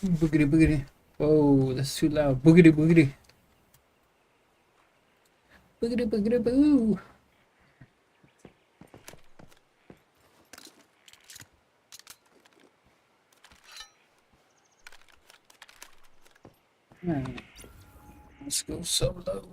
Boogity boogity. Whoa, that's too loud. Boogity boogity. Boogity boogity boo. Alright, let's go solo.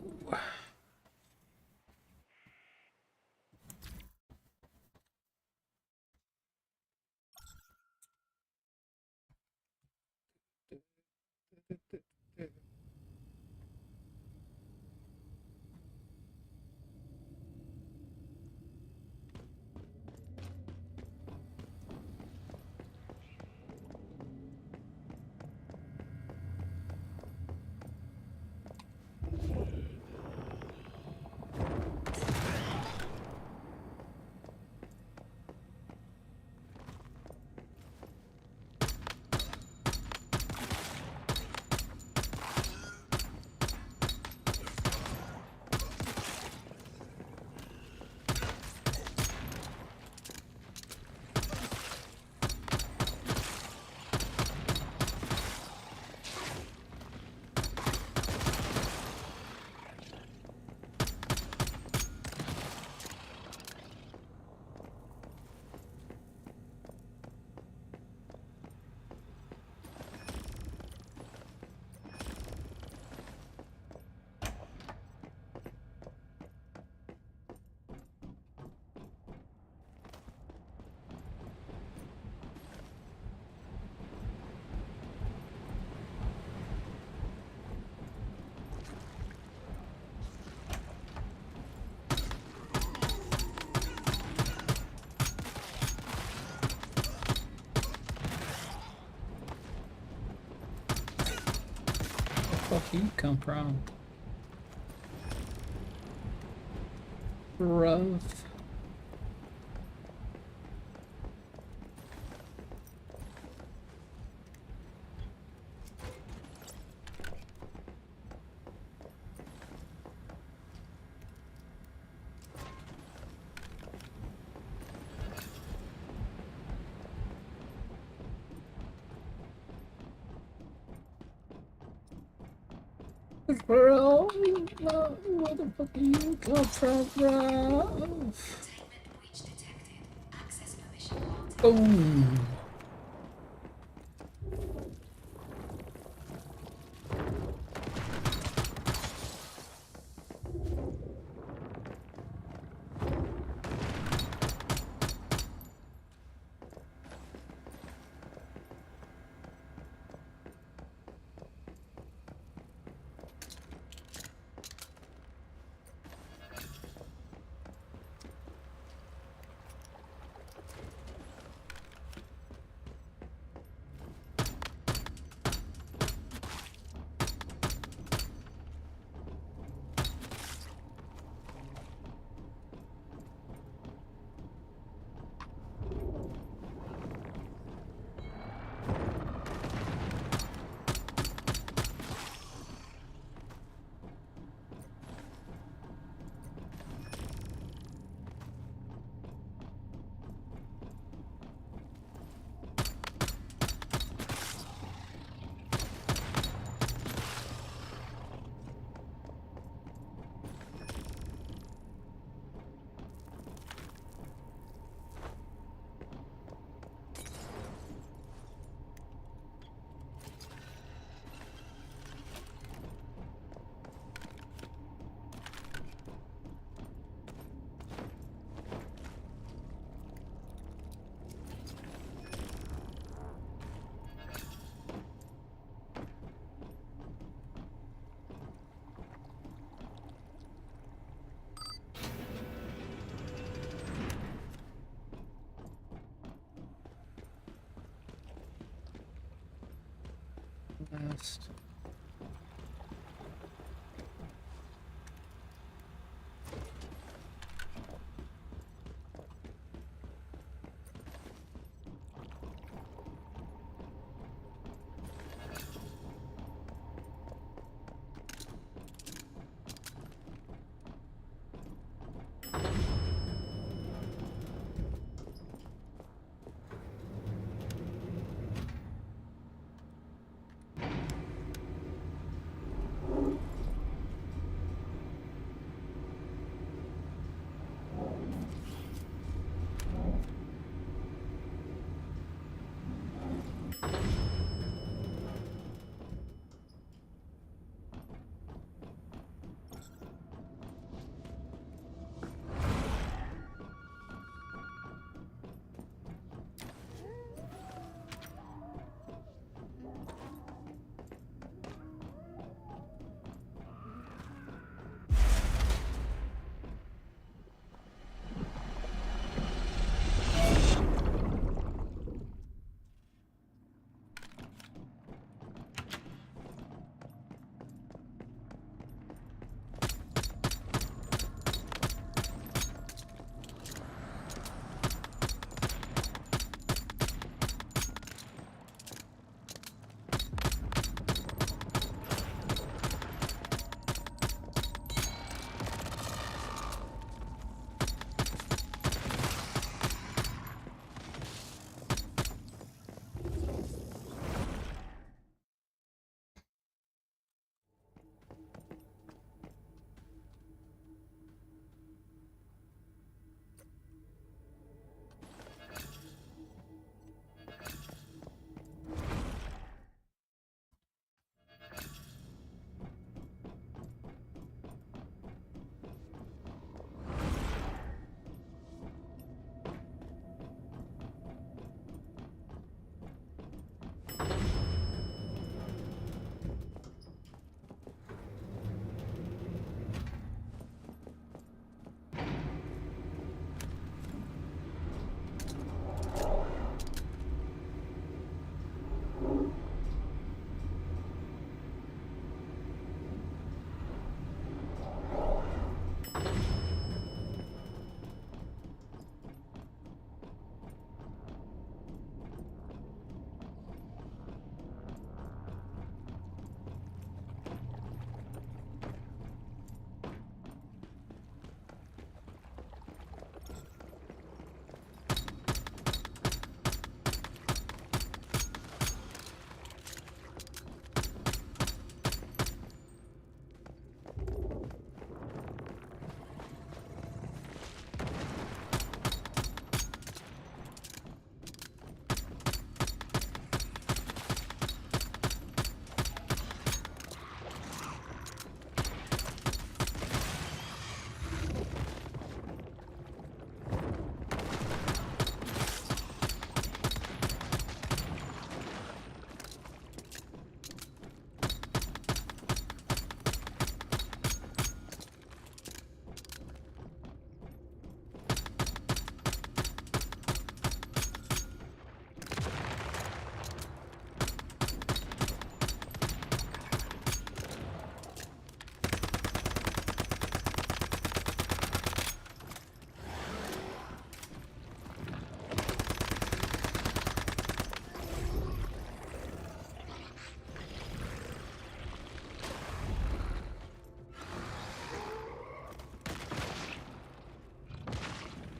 Where the fuck you come from? Rough. Bro, where the fuck you come from, bro? Containment breach detected. Access permission granted. Boom. Last.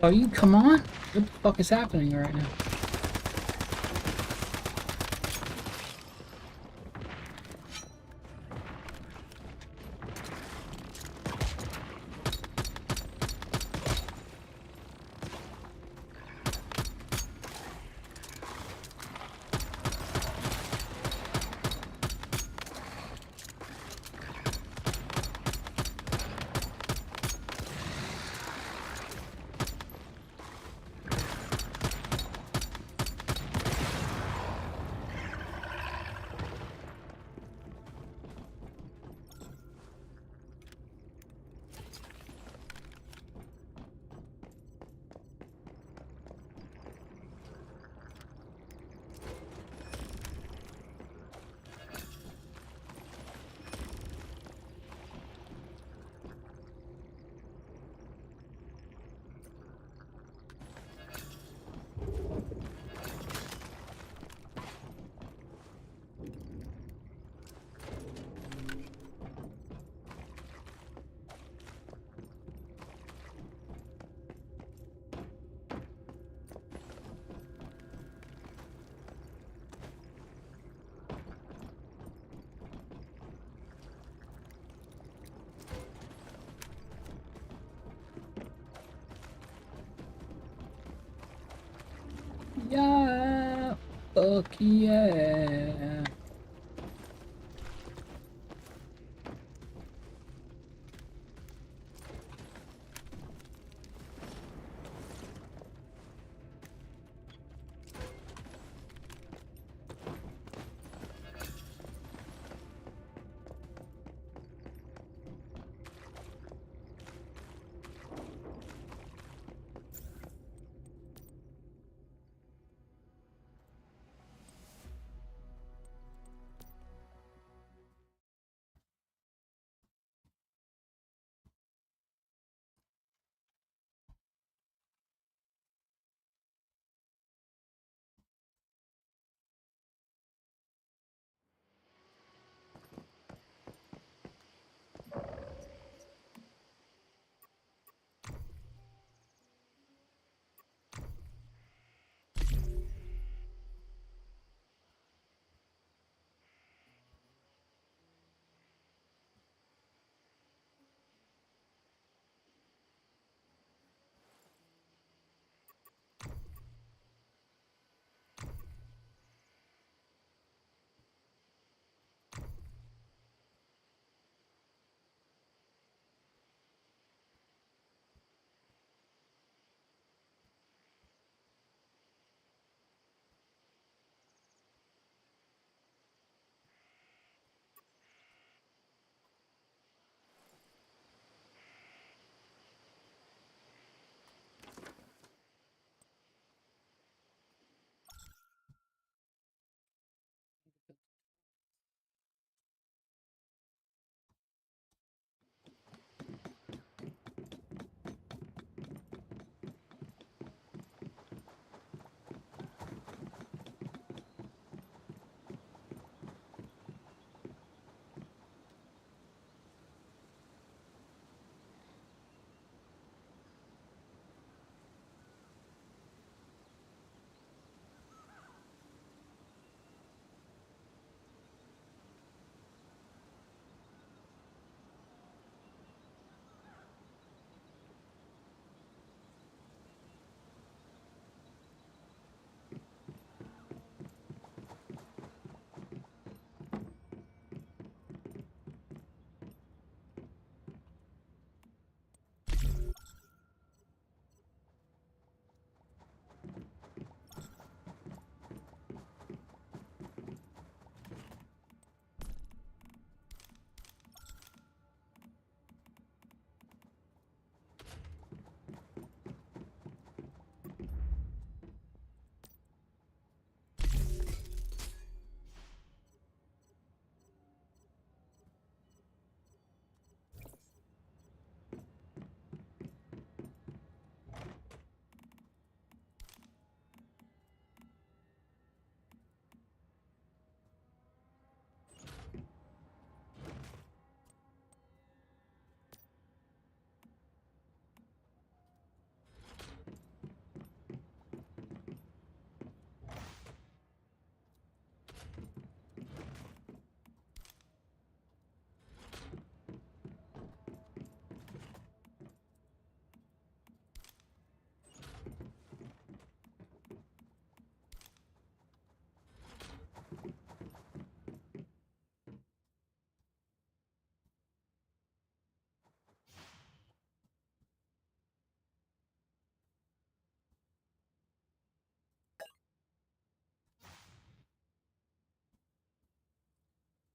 Are you? Come on. What the fuck is happening right now? Yeah. Fuck yeah.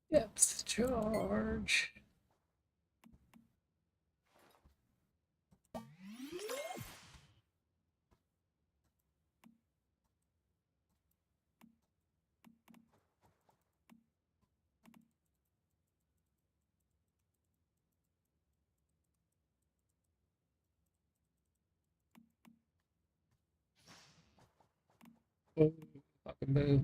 Depth charge. Oh, fucking boo.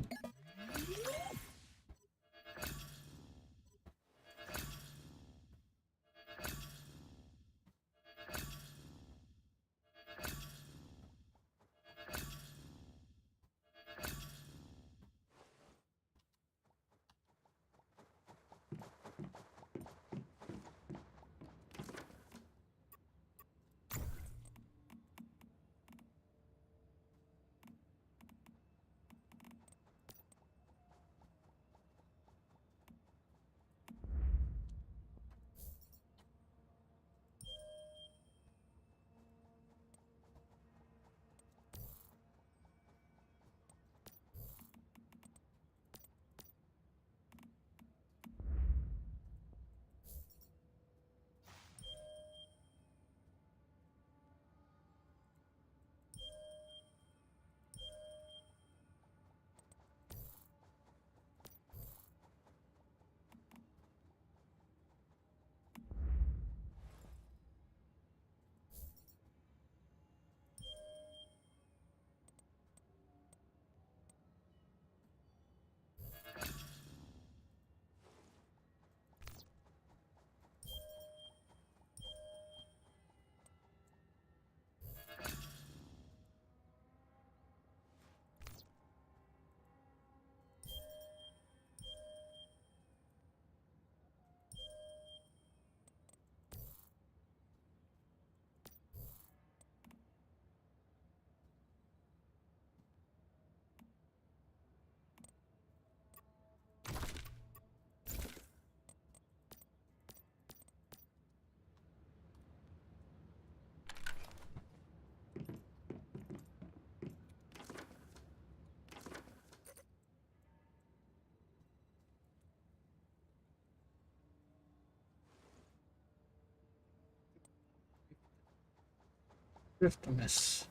Driftimus.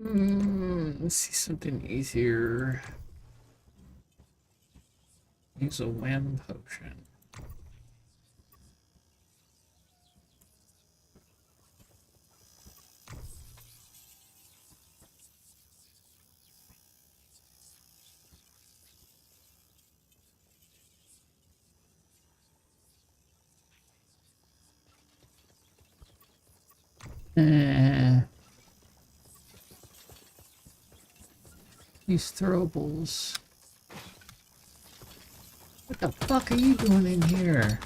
Let's see something easier. Use a wham potion. Eh, these throwables. What the fuck are you doing in here?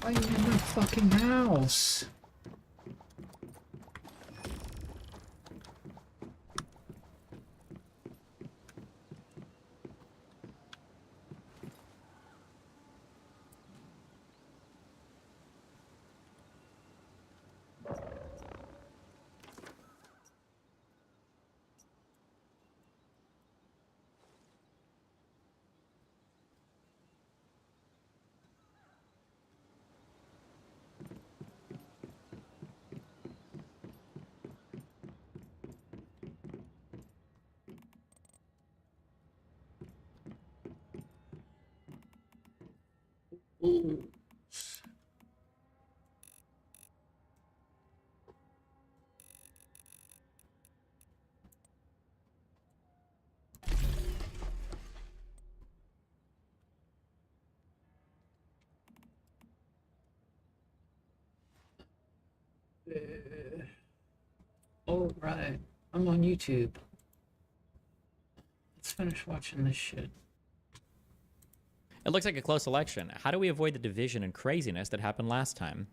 Why are you in my fucking house? Ooh. All right, I'm on YouTube. Let's finish watching this shit. It looks like a close election. How do we avoid the division and craziness that happened last time?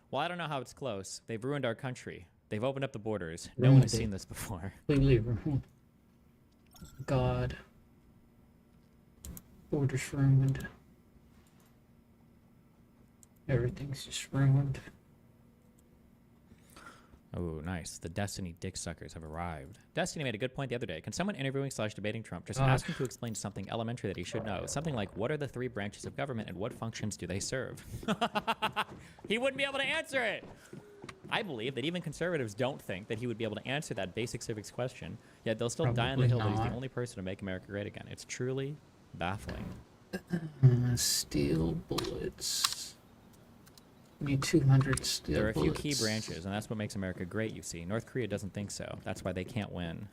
Well, I don't know how it's close. They've ruined our country. They've opened up the borders. No one has seen this before. Completely ruined. God. Borders ruined. Everything's just ruined. Oh, nice. The Destiny dick suckers have arrived. Destiny made a good point the other day. Can someone interviewing / debating Trump just God. ask him to explain something elementary that he should know? Something like, what are the 3 branches of government and what functions do they serve? He wouldn't be able to answer it. I believe that even conservatives don't think that he would be able to answer that basic civics question, yet they'll still die on the Probably hill that he's not. the only person to make America great again. It's truly baffling. Steel bullets. Need 200 steel There are a few bullets. key branches, and that's what makes America great, you see. North Korea doesn't think so. That's why they can't win.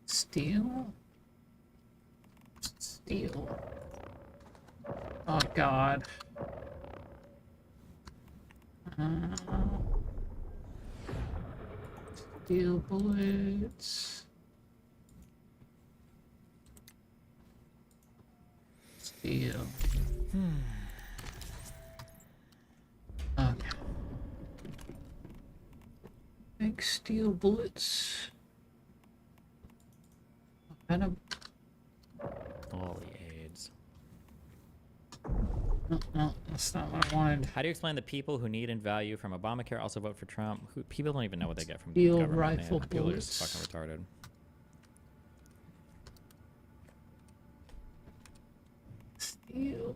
Steel? Steel. Oh god. Steel bullets. Steel. Okay. Make steel bullets. Kind of. Holy AIDS. No, that's not what I wanted. How do you explain the people who need and value from Obamacare also vote for Trump? People don't even know what they get from Steel government, rifle man. People are just bullets. fucking retarded. Steel.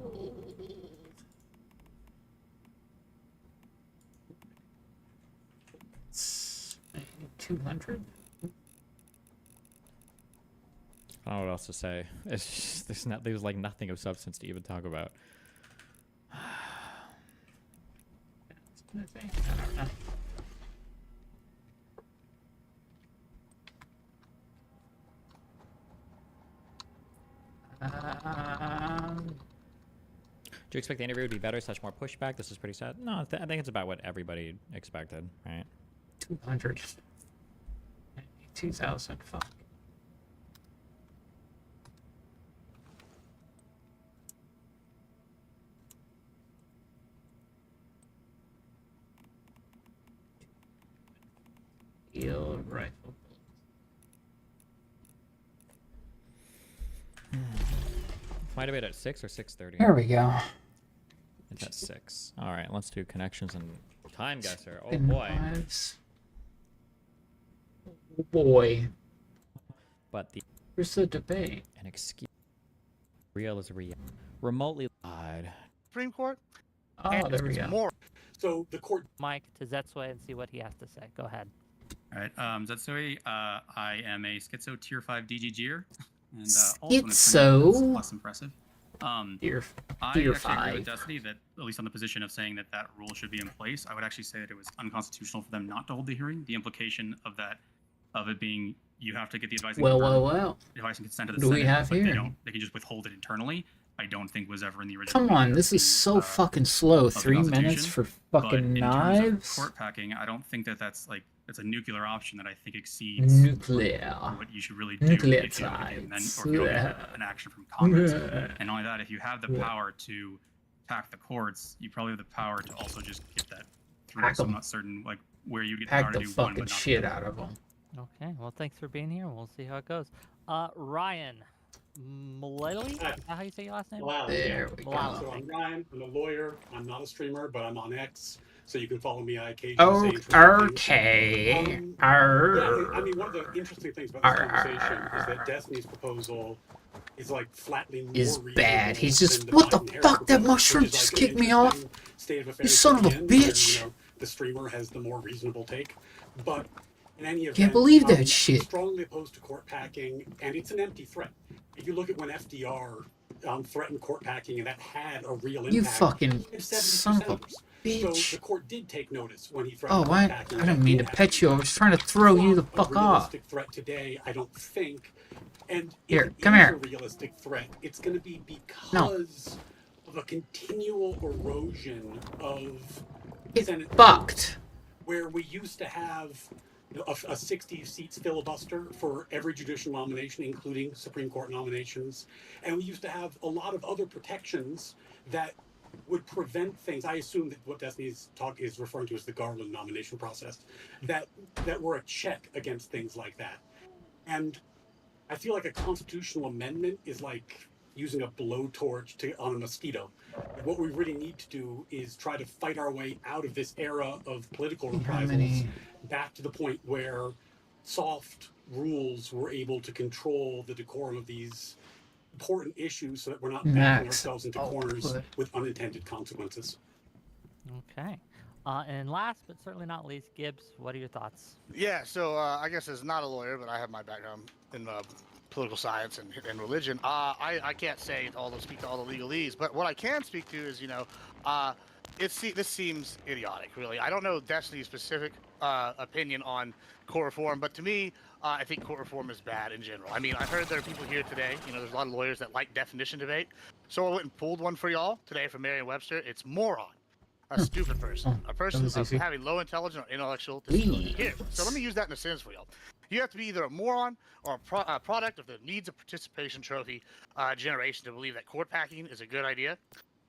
200. I don't know what else to say. It's just, there's like nothing of substance to even talk about. I don't know. Do you expect the interview would be better, such more pushback? This is pretty sad. No, I think it's about what everybody expected, right? 200. 2,000. Fuck. Steel rifle. Might have been at 6 or 6:30. There we go. It's at 6. All right, let's do connections and time guesser. Oh In boy! lives. Oh boy. But the Where's the debate? an excuse real is real. Remotely lied. Supreme Court. Oh, and there we it's go. More. So the court. Mike to Zetsue and see what he has to say. Go ahead. All right, Zetsui, I am a Schizo Tier 5 DGGer, and also an attorney Schizo? that's less impressive. Tier, I tier actually agree 5. with Destiny that, at least on the position of saying that that rule should be in place, I would actually say that it was unconstitutional for them not to hold the hearing. The implication of that, of it being, you have to get the advice and advice and consent of the Do we Senate, have but they hearing? don't. They can just withhold it internally. I don't think was ever in the original. Come on, nature this of is the, so fucking slow. the 3 minutes Constitution, for but fucking in terms of knives? court packing, I don't think that that's like it's a nuclear option that I think exceeds Nuclear. what you should really do if you don't get Nucleotides. or if you don't get an action from Congress. And not only that, if you have the power to pack the courts, you probably have the power to also just get that through. Pack So 'em. I'm not certain like where you get the power Pack to the do one, fucking but not the shit other. out of them. Okay. Well, thanks for being here. We'll see how it goes. Ryan Mullally? Is that how you say your last name? Wow. There we Wow. So go. I'm Ryan. I'm a lawyer. I'm not a streamer, but I'm on X, so you can follow me. I occasionally Oh, say interesting things. okay. Yeah, I mean, one of the interesting things about this conversation is that Destiny's proposal is like flatly more Is reasonable bad. He's than just, the what the Biden-Harris fuck? That proposal, mushroom which is, just like, an kicked me off. interesting state of affairs You son at of the a end where, bitch. the streamer has the more reasonable take, but in any event, Can't believe that I'm shit. strongly opposed to court packing, and it's an empty threat. If you look at when FDR threatened court packing, and that had a real impact. You fucking it's son of a 70%. So the bitch. court did take notice when he threatened Oh, court I packing. didn't mean to pet you. I was trying to throw you the fuck a off. realistic threat today, I don't think. And Here, if it come is here. a realistic threat, it's going to be because of a continual erosion of Get Senate fucked. where we used to have a 60 seats filibuster for every judicial nomination, including Supreme Court nominations. And we used to have a lot of other protections that would prevent things. I assume that what Destiny's talk is referring to as the Garland nomination process, that were a check against things like that. And I feel like a constitutional amendment is like using a blowtorch on a mosquito. What we really need to do is try to fight our way out of this era of political reprisals back to the point where soft rules were able to control the decorum of these important issues so that we're not backing ourselves into corners with unintended consequences. Okay. And last but certainly not least, Gibbs, what are your thoughts? Yeah, so I guess as not a lawyer, but I have my background in political science and religion. I can't speak to all the legalese, but what I can speak to is, this seems idiotic, really. I don't know Destiny's specific opinion on court reform, but to me, I think court reform is bad in general. I mean, I heard there are people here today, there's a lot of lawyers that like definition debate. So I went and pulled one for y'all today from Merriam-Webster. It's moron. A stupid person. A person of having low intelligence or intellectual disability. Here, so let me use that in a sentence for y'all. You have to be either a moron or a product of the needs of participation trophy generation to believe that court packing is a good idea,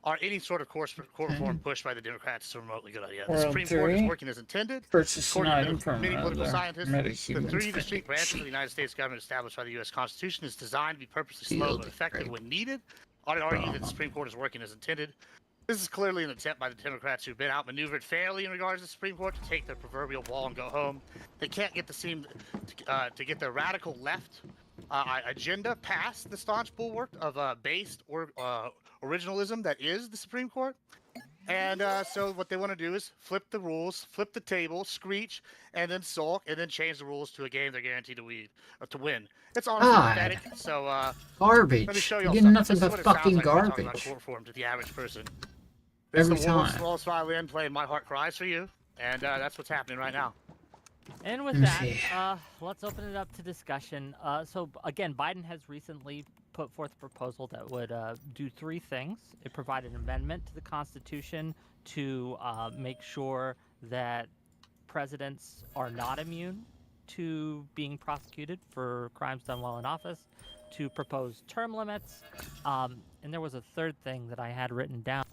or any sort of court reform pushed by the Democrats is a remotely good idea. The Supreme Court is working as intended. According to many political scientists, the three distinct branches of the United States government established by the U.S. Constitution is designed to be purposely slow but effective when needed. I'd argue that the Supreme Court is working as intended. This is clearly an attempt by the Democrats who've been outmaneuvered fairly in regards to the Supreme Court to take their proverbial ball and go home. They can't get to get the radical left agenda past the staunch bulwark of based or originalism that is the Supreme Court. And so what they want to do is flip the rules, flip the table, screech, and then sulk, and then change the rules to a game they're guaranteed to win. It's honestly pathetic. So garbage. Let me show you You're all getting something. nothing but fucking Like garbage. about court reform to the average person. Every it's the time. Waltz violin playing "My Heart Cries for You," and that's what's happening right now. And with that, let's open it up to discussion. So again, Biden has recently put forth a proposal that would do three things. It provided an amendment to the Constitution to make sure that presidents are not immune to being prosecuted for crimes done while in office, to propose term limits, and there was a third thing that I had written down,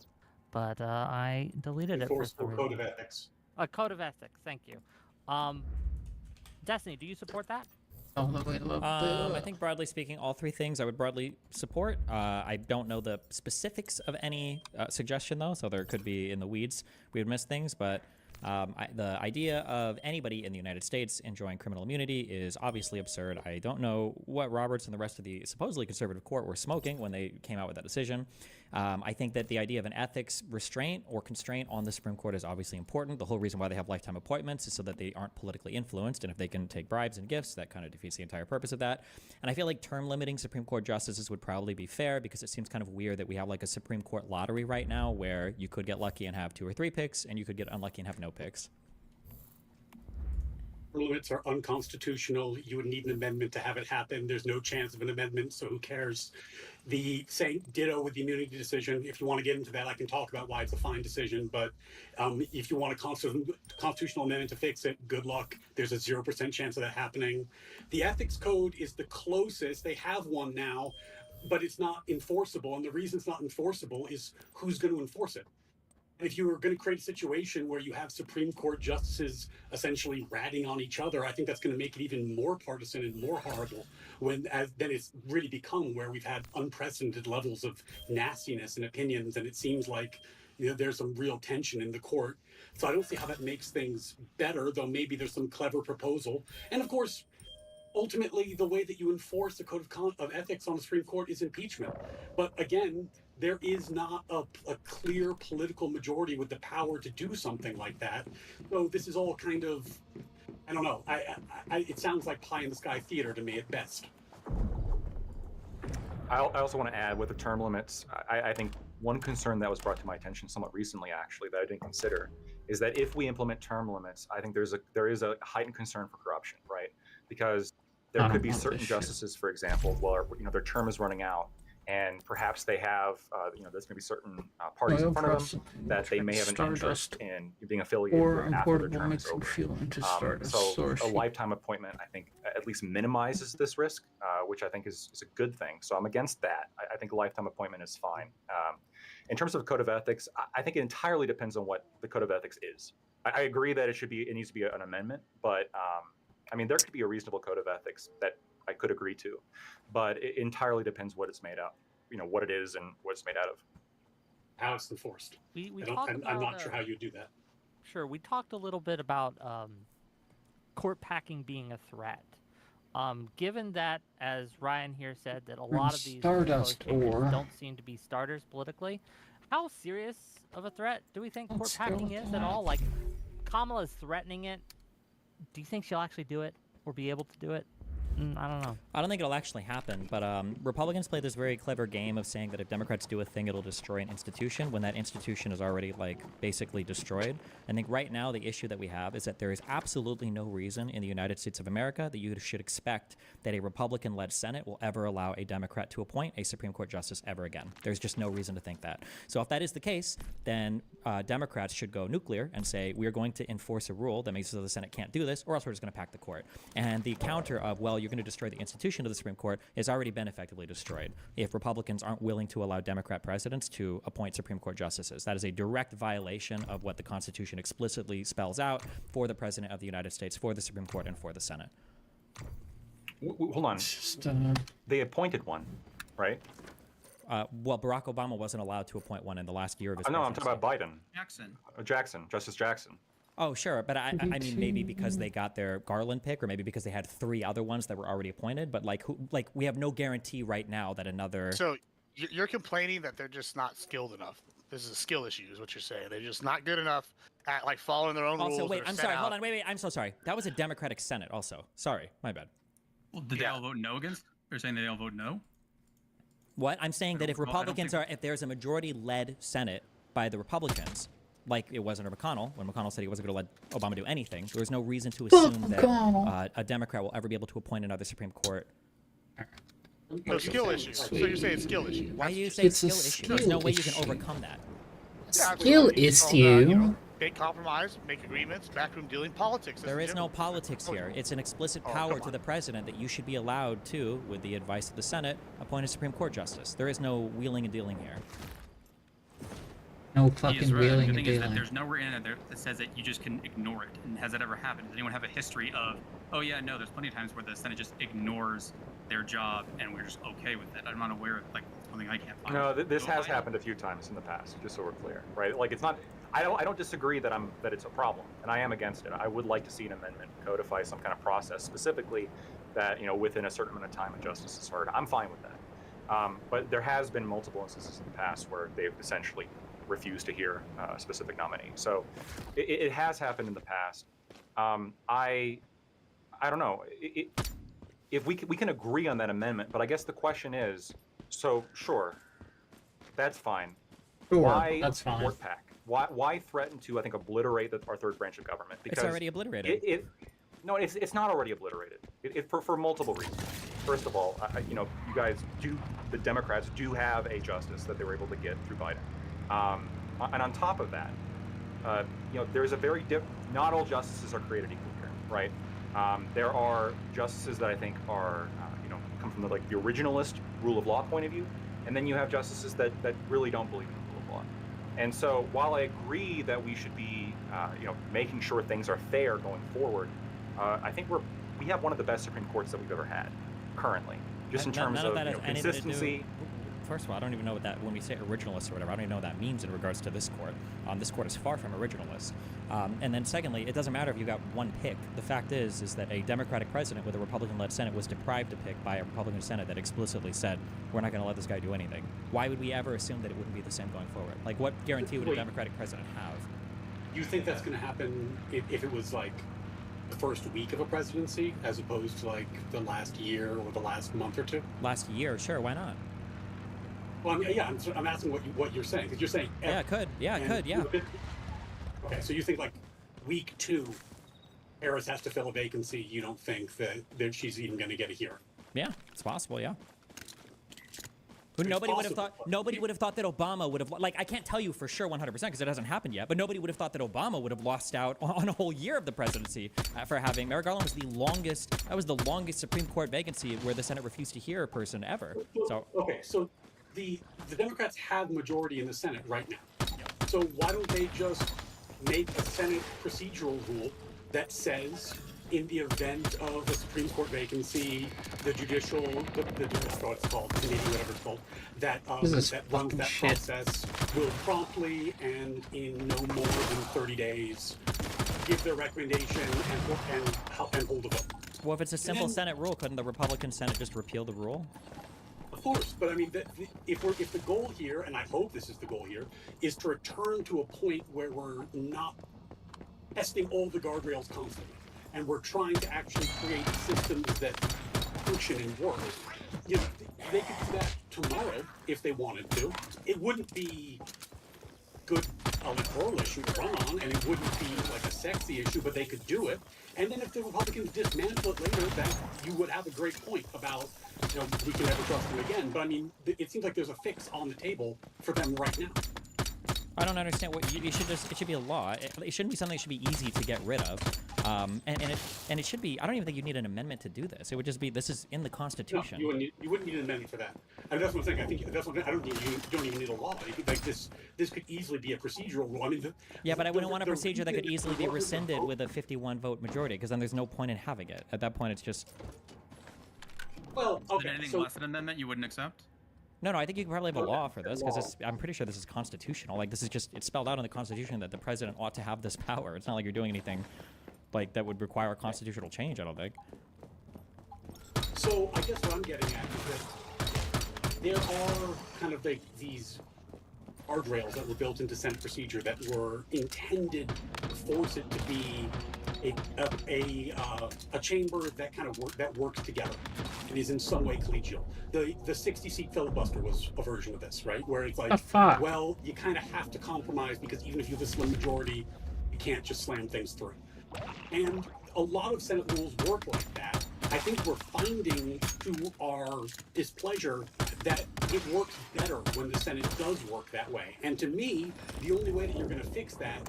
but I deleted it. Enforceable code of ethics. A code of ethics, thank you. Destiny, do you support that? I think broadly speaking, all three things I would broadly support. I don't know the specifics of any suggestion though, so there could be in the weeds we would miss things, but the idea of anybody in the United States enjoying criminal immunity is obviously absurd. I don't know what Roberts and the rest of the supposedly conservative court were smoking when they came out with that decision. I think that the idea of an ethics restraint or constraint on the Supreme Court is obviously important. The whole reason why they have lifetime appointments is so that they aren't politically influenced, and if they can take bribes and gifts, that kind of defeats the entire purpose of that. And I feel like term limiting Supreme Court justices would probably be fair, because it seems kind of weird that we have like a Supreme Court lottery right now where you could get lucky and have 2 or 3 picks, and you could get unlucky and have no picks. Limits are unconstitutional. You would need an amendment to have it happen. There's no chance of an amendment, so who cares? The same ditto with the immunity decision. If you want to get into that, I can talk about why it's a fine decision. But if you want a constitutional amendment to fix it, good luck. There's a 0% chance of that happening. The ethics code is the closest. They have one now, but it's not enforceable. And the reason it's not enforceable is who's going to enforce it. If you were going to create a situation where you have Supreme Court justices essentially ratting on each other, I think that's going to make it even more partisan and more horrible. Then it's really become where we've had unprecedented levels of nastiness and opinions, and it seems like there's some real tension in the court. So I don't see how that makes things better, though maybe there's some clever proposal. And of course, ultimately, the way that you enforce the code of ethics on the Supreme Court is impeachment. But again, there is not a clear political majority with the power to do something like that. So this is all kind of, I don't know. It sounds like pie in the sky theater to me at best. I also want to add with the term limits, I think one concern that was brought to my attention somewhat recently, actually, that I didn't consider, is that if we implement term limits, I think there is a heightened concern for corruption, right? Because there could be certain justices, for example, where their term is running out, and perhaps they have, there's maybe certain parties in front of them that they may have an interest in being affiliated or with after their importable term is mixing over. fuel into Stardust So source a heat. lifetime appointment, I think, at least minimizes this risk, which I think is a good thing. So I'm against that. I think a lifetime appointment is fine. In terms of code of ethics, I think it entirely depends on what the code of ethics is. I agree that it needs to be an amendment, but I mean, there could be a reasonable code of ethics that I could agree to, but it entirely depends what it's made out, what it is and what it's made out of. How it's enforced. I'm not sure how you do that. Sure, we talked a little bit about court packing being a threat. Given that, as Ryan here said, that a lot of these Stardust proposed changes or- don't seem to be starters politically, how serious of a threat do we think court Let's go packing with is that. at all? Like, Kamala's threatening it. Do you think she'll actually do it or be able to do it? I don't know. I don't think it'll actually happen, but Republicans play this very clever game of saying that if Democrats do a thing, it'll destroy an institution when that institution is already, basically destroyed. I think right now the issue that we have is that there is absolutely no reason in the United States of America that you should expect that a Republican-led Senate will ever allow a Democrat to appoint a Supreme Court justice ever again. There's just no reason to think that. So if that is the case, then Democrats should go nuclear and say, we are going to enforce a rule that makes it so the Senate can't do this, or else we're just going to pack the court. And the counter of, well, you're going to destroy the institution of the Supreme Court has already been effectively destroyed if Republicans aren't willing to allow Democrat presidents to appoint Supreme Court justices. That is a direct violation of what the Constitution explicitly spells out for the President of the United States, for the Supreme Court, and for the Senate. Hold on. Just, They appointed one, right? Well, Barack Obama wasn't allowed to appoint one in the last year of his No, I'm talking presidency. about Biden. Jackson, Justice Jackson. Oh, sure, but I mean, maybe because they got their Garland pick, or maybe because they had 3 other ones that were already appointed. But we have no guarantee right now that another. So you're complaining that they're just not skilled enough. This is a skill issue, is what you're saying. They're just not good enough at following their own rules. Also, wait, that are I'm set sorry. out. Hold on, wait. I'm so sorry. That was a Democratic Senate. Also, sorry, my bad. Well, did they all vote no against? You're saying they all vote no? What I'm saying that if Well, I don't Republicans think- if there's a majority-led Senate by the Republicans, like it was under McConnell, when McConnell said he wasn't going to let Obama do anything, there was no reason to assume that McConnell. a Democrat will ever be able to appoint another Supreme Court. No, skill issue. So you're saying skill issue. Why do you say It's a skill issue? There's no way you can skill issue. overcome that. Skill absolutely. issue. Make compromise, make agreements, backroom dealing, politics. There is no politics here. It's an explicit Oh, power come to on. the president that you should be allowed to, with the advice of the Senate, appoint a Supreme Court justice. There is no wheeling and dealing here. No He is fucking right. The wheeling thing and is that dealing. there's nowhere in it that says that you just can ignore it. And has that ever happened? Does anyone have a history of, oh yeah, no, there's plenty of times where the Senate just ignores their job and we're just okay with it. I'm not aware of something I can't find. No, this So has I- happened a few times in the past, just so we're clear, right? It's not. I don't disagree that it's a problem, and I am against it. I would like to see an amendment codify some kind of process, specifically that within a certain amount of time a justice is heard. I'm fine with that. But there has been multiple instances in the past where they've essentially refused to hear a specific nominee. So it has happened in the past. I don't know. If we can agree on that amendment, but I guess the question is, so sure, that's fine. Sure, Why that's fine. court pack? Why threaten to obliterate our third branch of government? It's already obliterated. No, it's not already obliterated. For multiple reasons. First of all, you guys the Democrats do have a justice that they were able to get through Biden, and on top of that, there's a not all justices are created equal here, right? There are justices that I think are come from the originalist rule of law point of view, and then you have justices that really don't believe in the rule of law. And so while I agree that we should be making sure things are fair going forward, I think we have one of the best Supreme Courts that we've ever had currently, just in terms None of that has anything to do- consistency. First of all, I don't even know what that, when we say originalist or whatever, I don't even know what that means in regards to this court. This court is far from originalist. And then secondly, it doesn't matter if you got one pick. The fact is that a Democratic president with a Republican-led Senate was deprived to pick by a Republican Senate that explicitly said, we're not going to let this guy do anything. Why would we ever assume that it wouldn't be the same going forward? What guarantee would a Wait. Democratic president have? You think that's going to happen if it was the first week of a presidency, as opposed to the last year or the last month or two? Last year, sure, why not? Well, I'm asking what you're saying, because you're saying Yeah, it could. Yeah, it and could, yeah. Okay, so you think week 2, Harris has to fill a vacancy. You don't think that she's even going to get a hearing? Yeah, it's possible, yeah. But It's nobody would have possible. thought. Nobody would have thought that Obama would have. Like, I can't tell you for sure 100% because it hasn't happened yet. But nobody would have thought that Obama would have lost out on a whole year of the presidency for having. Merrick Garland was the longest. That was the longest Supreme Court vacancy where the Senate refused to hear a person ever. So Okay, so the Democrats have majority in the Senate right now. So why don't they just make a Senate procedural rule that says, in the event of a Supreme Court vacancy, the judicial, what's called, committee, whatever it's called, that This is that runs fucking that shit. process will promptly and in no more than 30 days give their recommendation and hold a vote. well, if it's a simple then- Senate rule, couldn't the Republican Senate just repeal the rule? Of course, but I mean, if the goal here, and I hope this is the goal here, is to return to a point where we're not testing all the guardrails constantly, and we're trying to actually create systems that function and work. You know, they could do that tomorrow if they wanted to. It wouldn't be good electoral issue to run on, and it wouldn't be like a sexy issue, but they could do it. And then if the Republicans dismantle it later, then you would have a great point about, you know, we can never trust them again. But I mean, it seems like there's a fix on the table for them right now. I don't understand what you should just. It should be a law. It shouldn't be something that should be easy to get rid of. And it should be. I don't even think you need an amendment to do this. It would just be. This is in the No, Constitution. you wouldn't need an amendment for that. I mean, that's what I'm saying. I think that's what I don't think you don't even need a law. Like this could easily be a procedural rule. I mean, Yeah, but I wouldn't want a procedure that could reason- easily be the- rescinded with a 51 vote majority, because then there's no point in having it. At that point, it's just. Well, Then okay, anything so less than an amendment you wouldn't accept? No, I think you could probably have a Okay, law for this, law. because I'm pretty sure this is constitutional. Like, this is just. It's spelled out in the Constitution that the president ought to have this power. It's not like you're doing anything, like, that would require a constitutional change, I don't think. So I guess what I'm getting at is that there are kind of like these guardrails that were built into Senate procedure that were intended to force it to be a chamber that kind of works together and is in some way collegial. The 60-seat filibuster was a version of this, right? Where it's like, The fuck? well, you kind of have to compromise because even if you have a slim majority, you can't just slam things through. And a lot of Senate rules work like that. I think we're finding to our displeasure that it works better when the Senate does work that way. And to me, the only way that you're going to fix that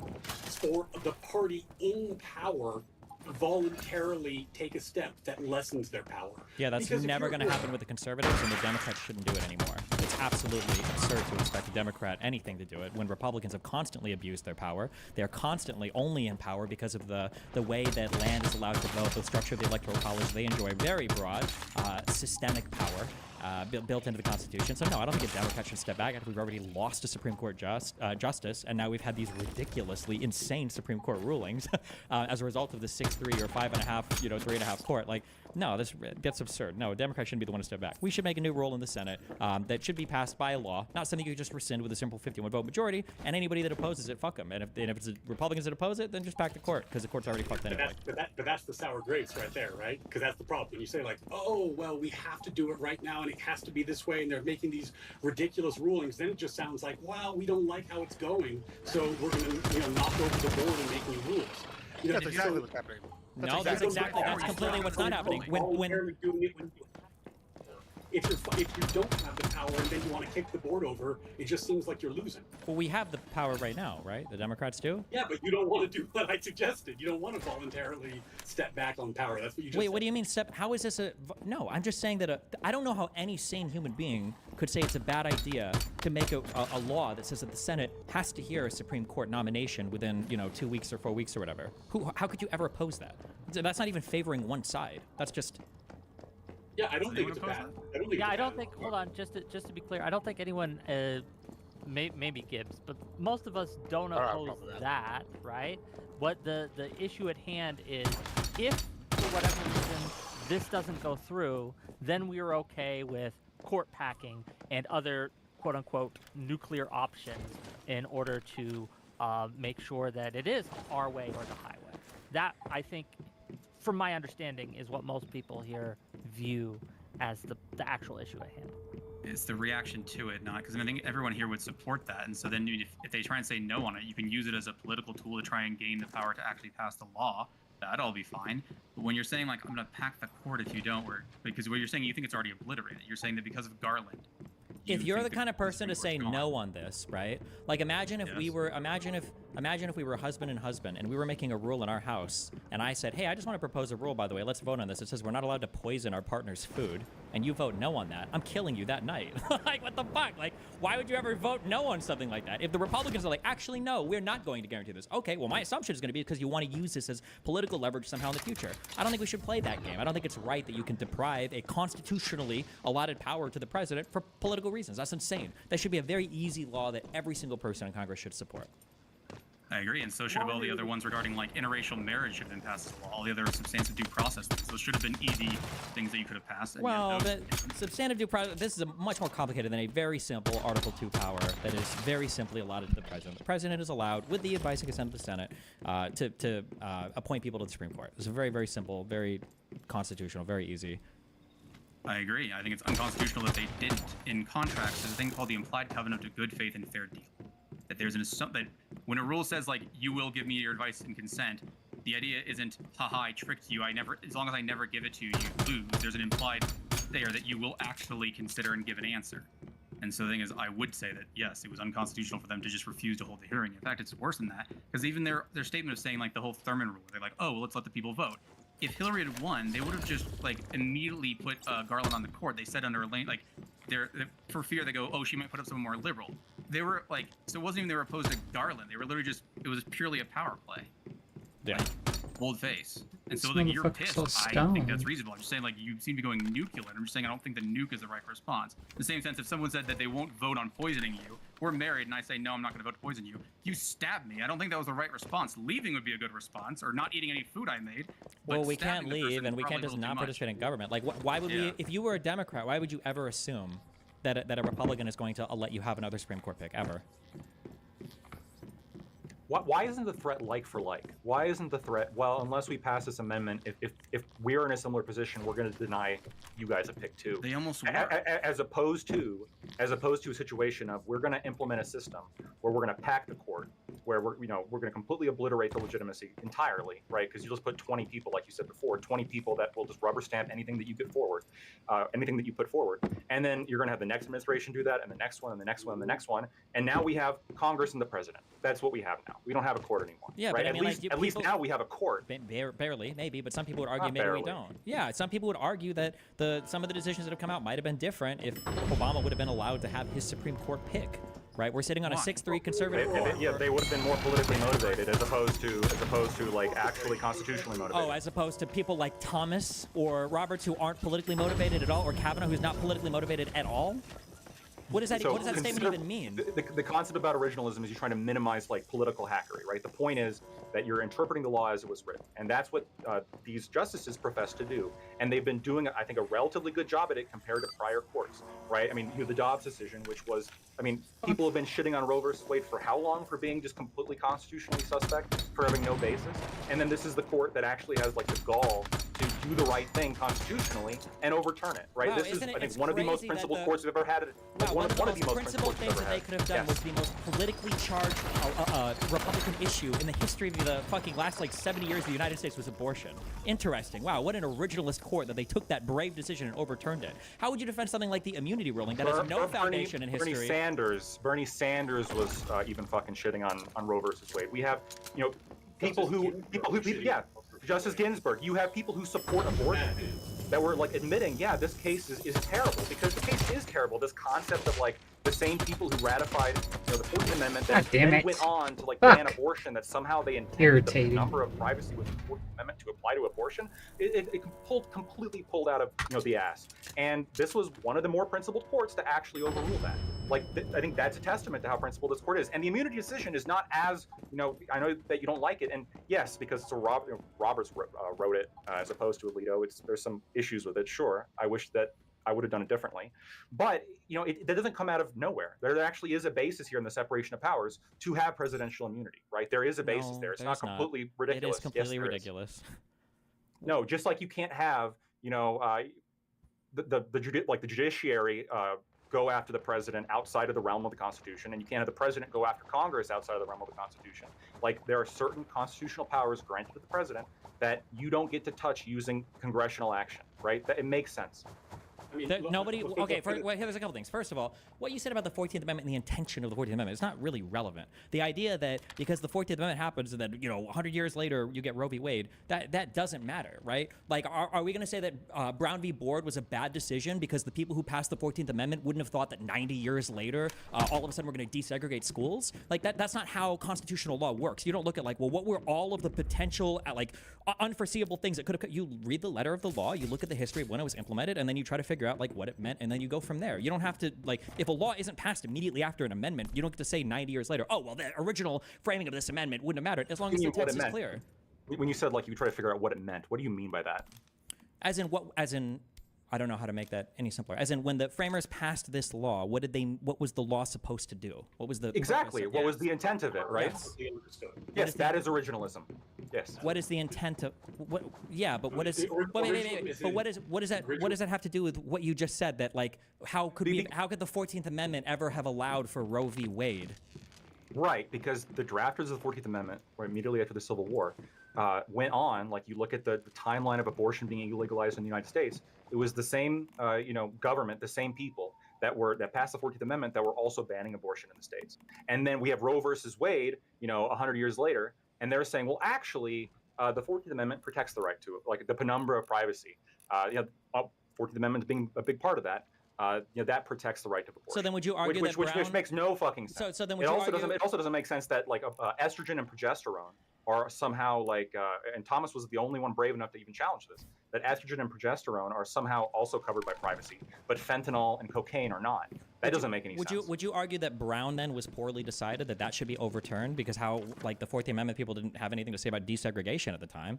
is for the party in power to voluntarily take a step that lessens their power. Yeah, that's Because if never you're- going to happen with the conservatives, and the Democrats shouldn't do it anymore. It's absolutely absurd to expect a Democrat anything to do it when Republicans have constantly abused their power. They are constantly only in power because of the way that land is allowed to vote, the structure of the Electoral College. They enjoy very broad systemic power built into the Constitution. So no, I don't think a Democrat should step back after we've already lost a Supreme Court justice, and now we've had these ridiculously insane Supreme Court rulings as a result of the 6-3 or 5.5, 3.5 court. Like, no, that's absurd. No, a Democrat shouldn't be the one to step back. We should make a new rule in the Senate that should be passed by law, not something you could just rescind with a simple 51 vote majority. And anybody that opposes it, fuck them. And if it's the Republicans that oppose it, then just back to court because the court's already fucked anyway. But that's the sour grapes right there, right? Because that's the problem. When you say like, oh, well, we have to do it right now and it has to be this way, and they're making these ridiculous rulings, then it just sounds like, well, we don't like how it's going, so we're going to knock over the board and make new rules. That's exactly what's happening. No, that's completely what's not happening. If you don't have the power and then you want to kick the board over, it just seems like you're losing. Well, we have the power right now, right? The Democrats do? Yeah, but you don't want to do what I suggested. You don't want to voluntarily step back on power. That's what you just Wait, said. what do you mean step? How is this a? No, I'm just saying that I don't know how any sane human being could say it's a bad idea to make a law that says that the Senate has to hear a Supreme Court nomination within 2 weeks or 4 weeks or whatever. How could you ever oppose that? That's not even favoring one side. That's just. Yeah, I don't think it's bad. I don't think. Hold on, just to be clear, I don't think anyone, maybe Gibbs, but most of us don't oppose that, right? What the issue at hand is, if for whatever reason this doesn't go through, then we're okay with court packing and other quote unquote nuclear options in order to make sure that it is our way or the highway. That, I think, from my understanding, is what most people here view as the actual issue at hand. It's the reaction to it, not because I think everyone here would support that. And so then if they try and say no on it, you can use it as a political tool to try and gain the power to actually pass the law. That'd all be fine. But when you're saying, like, I'm going to pack the court if you don't, because what you're saying, you think it's already obliterated. You're saying that because of Garland, if you you're think the kind of person to say Supreme Court's no gone. on this, right? Like imagine if we Yes. were imagine if we were husband and we were making a rule in our house and I said, "Hey, I just want to propose a rule, by the way. Let's vote on this. It says we're not allowed to poison our partner's food." And you vote no on that. I'm killing you that night. Like what the fuck? Like why would you ever vote no on something like that? If the Republicans are like, "Actually no, we're not going to guarantee this." Okay, well my assumption is going to be because you want to use this as political leverage somehow in the future. I don't think we should play that game. I don't think it's right that you can deprive a constitutionally allotted power to the president for political reasons. That's insane. That should be a very easy law that every single person in Congress should support. I agree, and so should have all the other ones regarding like interracial marriage should have been passed as well. All the other substantive due process things. Those should have been easy things that you could have passed. And yet Well, those- the substantive due process, this is much more complicated than a very simple Article 2 power that is very simply allotted to the president. The president is allowed, with the advice and consent of the Senate, to appoint people to the Supreme Court. It's very, very simple, very constitutional, very easy. I agree. I think it's unconstitutional that they didn't. In contracts, there's a thing called the implied covenant of good faith and fair deal. That there's that when a rule says like you will give me your advice and consent, the idea isn't haha I tricked you. As long as I never give it to you, you lose. There's an implied there that you will actually consider and give an answer. And so the thing is, I would say that yes, it was unconstitutional for them to just refuse to hold the hearing. In fact, it's worse than that because even their statement of saying like the whole Thurman rule, they're like, oh, well, let's let the people vote. If Hillary had won, they would have just like immediately put Garland on the court. They said under Elaine, like, for fear they go, oh, she might put up someone more liberal. They were like, so it wasn't even they were opposed to Garland. They were literally just, it was purely a power play. Yeah. Like, bold face. And so This like you're motherfucker's pissed. so I think stoned. that's reasonable. I'm just saying like you seem to be going nuclear. I'm just saying I don't think the nuke is the right response. In the same sense, if someone said that they won't vote on poisoning you, we're married and I say no, I'm not going to vote to poison you. You stab me. I don't think that was the right response. Leaving would be a good response, or not eating any food I made. Well, but we can't stabbing the leave, person and we is can't probably a just little not too much. participate in government. Like, why would Yeah. we? If you were a Democrat, why would you ever assume that a Republican is going to let you have another Supreme Court pick ever? Why isn't the threat like for like? Why isn't the threat, well, unless we pass this amendment, if we're in a similar position, we're going to deny you guys a pick too. They almost were. As opposed to a situation of we're going to implement a system where we're going to pack the court, where we're going to completely obliterate the legitimacy entirely, right? Because you just put 20 people, like you said before, 20 people that will just rubber stamp anything that you put forward, and then you're going to have the next administration do that, and the next one, and the next one, and the next one, and now we have Congress and the president. That's what we have now. We don't have a court anymore. Yeah, right? but I mean, like, at least people- now we have a court. Barely, maybe, but some people would argue Not maybe we barely. don't. Yeah, some people would argue that some of the decisions that have come out might have been different if Obama would have been allowed to have his Supreme Court pick. Right, we're sitting on a Why? 6-3 conservative. They would have been more politically motivated as opposed to like actually constitutionally motivated. Oh, as opposed to people like Thomas or Roberts who aren't politically motivated at all, or Kavanaugh who's not politically motivated at all. What does that statement even mean? The concept about originalism is you're trying to minimize like political hackery, right? The point is that you're interpreting the law as it was written, and that's what these justices profess to do. And they've been doing, I think, a relatively good job at it compared to prior courts, right? I mean, the Dobbs decision, which was, I mean, people have been shitting on Roe versus Wade for how long for being just completely constitutionally suspect, for having no basis, and then this is the court that actually has like the gall to do the right thing constitutionally and overturn it, right? Wow, this is, isn't it- I think, it's one of the most crazy that principled the- courts we've ever had. Wow, one of the most most principled things that they could have done was the most politically charged Republican issue in the history of the fucking last like 70 years of the United States was abortion. Interesting. Wow, what an originalist court that they took that brave decision and overturned it. How would you defend something like the immunity ruling that has no foundation in history? Bernie Sanders was even fucking shitting on Roe versus Wade. We have, people who, Justice Ginsburg. You have people who support abortion that were like admitting, yeah, this case is terrible, because the case is terrible. This concept of like the same people who ratified the 14th Amendment that God damn then it. went on to like Fuck. ban abortion, that somehow they intended Irritating. the number of privacy with the 14th Amendment to apply to abortion, it completely pulled out of the ass. And this was one of the more principled courts to actually overrule that. Like, I think that's a testament to how principled this court is. And the immunity decision is not as, I know that you don't like it, and yes, because Roberts wrote it as opposed to Alito, there's some issues with it, sure. I wish that I would have done it differently. But, that doesn't come out of nowhere. There actually is a basis here in the separation of powers to have presidential immunity, right? There is a basis No, there. It's there's not completely ridiculous. It is completely Yes, there is. ridiculous. No, just like you can't have, the judiciary go after the president outside of the realm of the Constitution, and you can't have the president go after Congress outside of the realm of the Constitution. Like, there are certain constitutional powers granted to the president that you don't get to touch using congressional action, right? That it makes sense. I mean, Nobody. look, Okay, look, well, here's a couple things. First of all, what you said about the 14th Amendment and the intention of the 14th Amendment is not really relevant. The idea that because the 14th Amendment happens and then 100 years later you get Roe v. Wade, that doesn't matter, right? Like, are we going to say that Brown v. Board was a bad decision because the people who passed the 14th Amendment wouldn't have thought that 90 years later all of a sudden we're going to desegregate schools? Like that's not how constitutional law works. You don't look at like, well, what were all of the potential unforeseeable things that could have. You read the letter of the law, you look at the history of when it was implemented, and then you try to figure out like what it meant, and then you go from there. You don't have to like, if a law isn't passed immediately after an amendment, you don't get to say 90 years later, oh well, the original framing of this amendment wouldn't have mattered, as long as the text is clear. When you said like you try to figure out what it meant, what do you mean by that? As in I don't know how to make that any simpler. As in, when the framers passed this law, what was the law supposed to do? What was the Exactly. purpose of What it? was the intent of it, right? Yes, that is originalism. Yes. What is the intent of what? Yeah, but what is? The originalism But what does that have to do with what you just said? That like, how could the 14th Amendment ever have allowed for Roe v. Wade? Right, because the drafters of the 14th Amendment, or immediately after the Civil War, went on, like you look at the timeline of abortion being legalized in the United States, it was the same, government, the same people that passed the 14th Amendment that were also banning abortion in the States. And then we have Roe versus Wade, 100 years later, and they're saying, well, actually, the 14th Amendment protects the right to it, like the penumbra of privacy. 14th Amendment being a big part of that. That protects the right to abortion. So then, would you argue which makes no fucking sense. So then, it also doesn't make sense that like estrogen and progesterone are somehow like, and Thomas was the only one brave enough to even challenge this, that estrogen and progesterone are somehow also covered by privacy, but fentanyl and cocaine are not. That doesn't make any sense. Would you argue that Brown then was poorly decided, that should be overturned because how like the 14th Amendment people didn't have anything to say about desegregation at the time?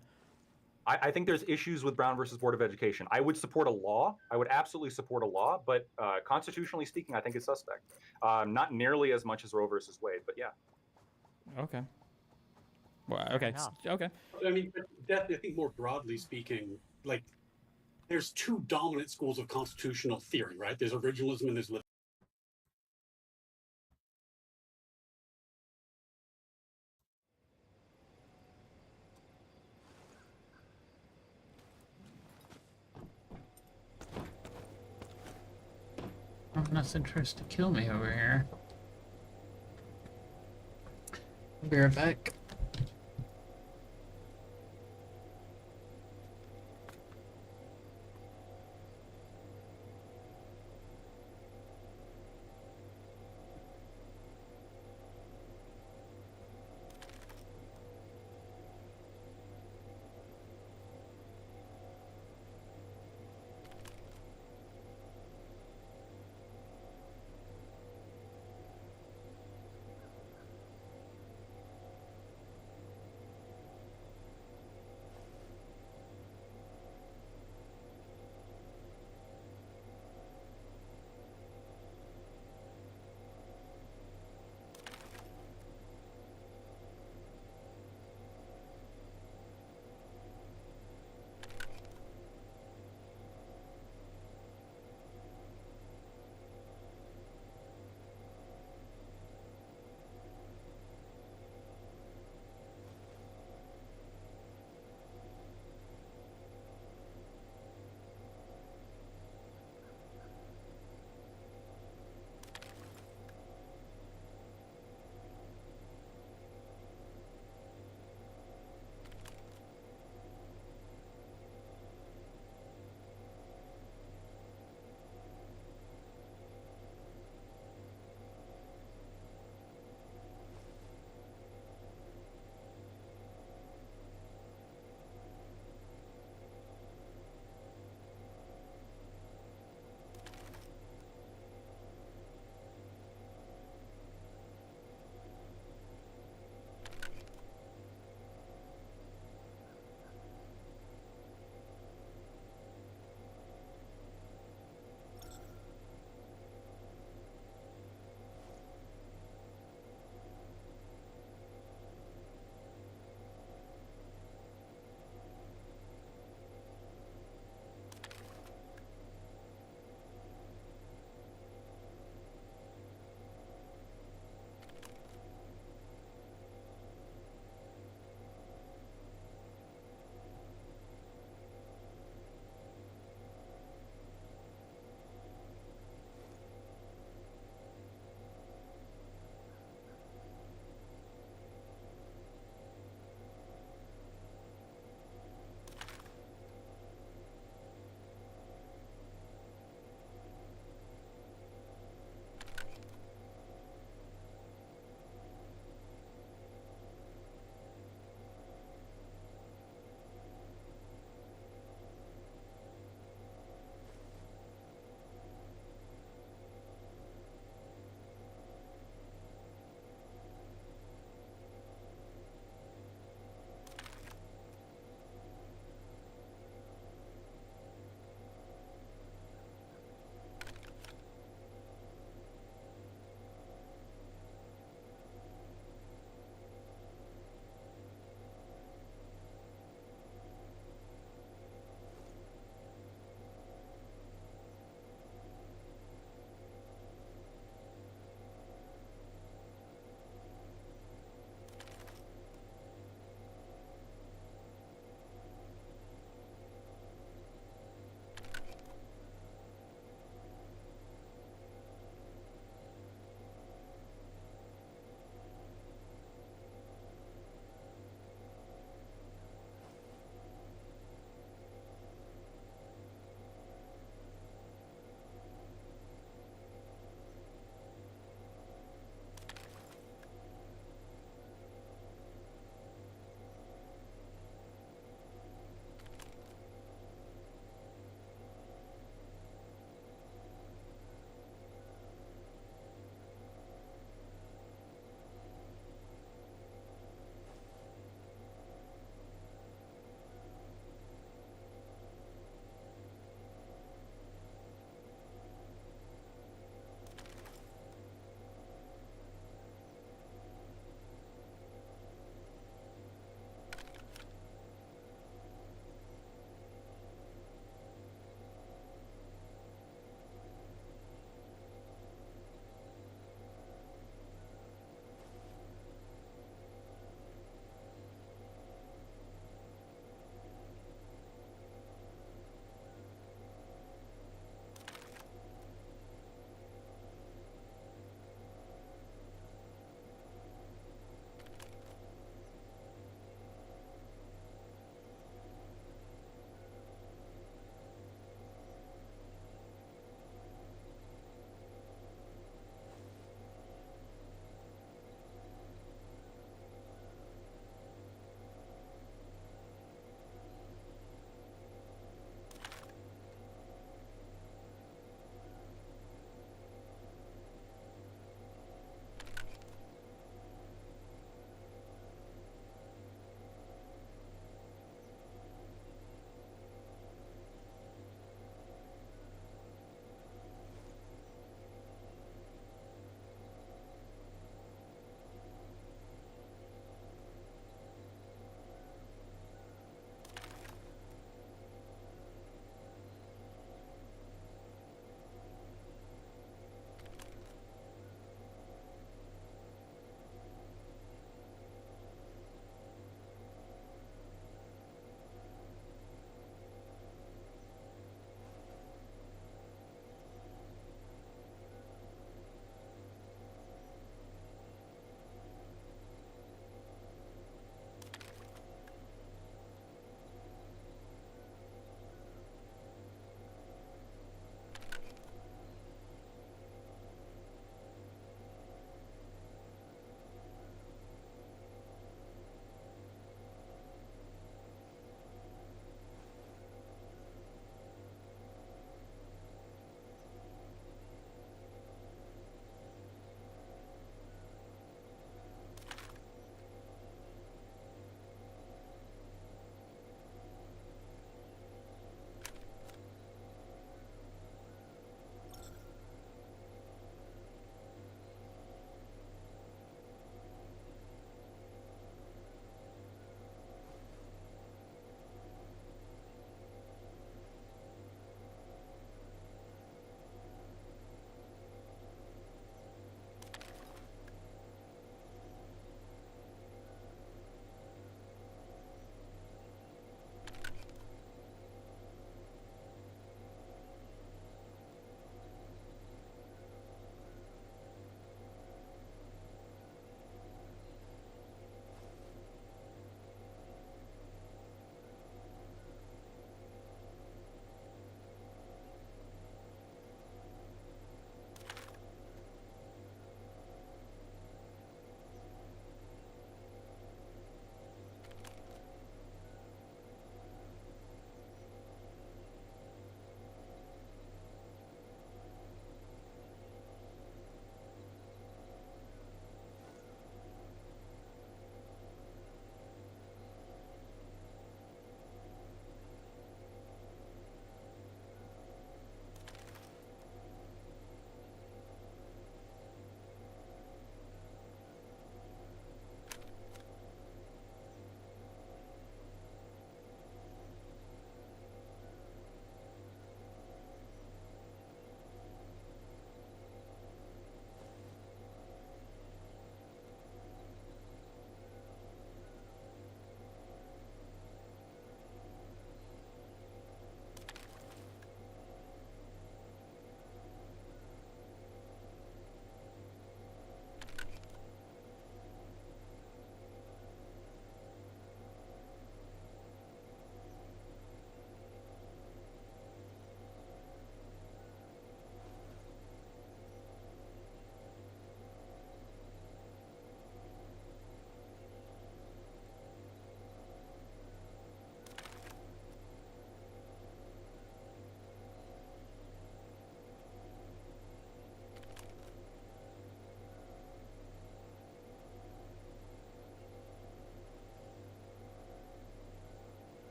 I think there's issues with Brown versus Board of Education. I would support a law. I would absolutely support a law, but constitutionally speaking, I think it's suspect. Not nearly as much as Roe versus Wade, but yeah. Okay. Well, okay. Okay. I mean, I think more broadly speaking, like, there's two dominant schools of constitutional theory, right? There's originalism and there's Nothing tries to kill me over here. I'll be right back.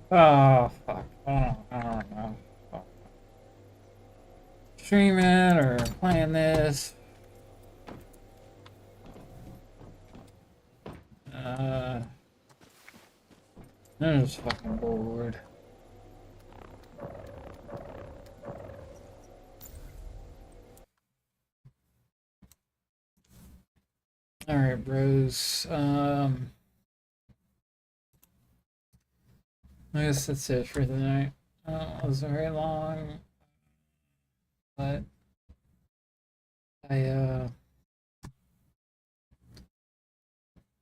Oh fuck. I don't know. Streaming or playing this. I'm just fucking bored. Alright, bros. I guess that's it for tonight. It was very long, but I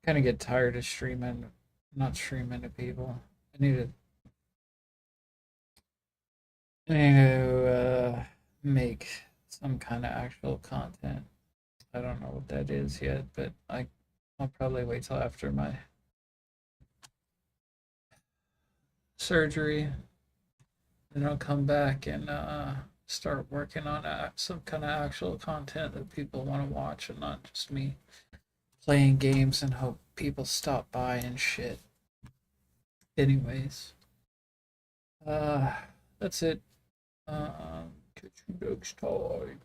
kind of get tired of streaming, not streaming to people. I need to make some kind of actual content. I don't know what that is yet, but I'll probably wait till after my surgery. Then I'll come back and start working on some kind of actual content that people want to watch and not just me playing games and hope people stop by and shit. Anyways, that's it. Catch you next time.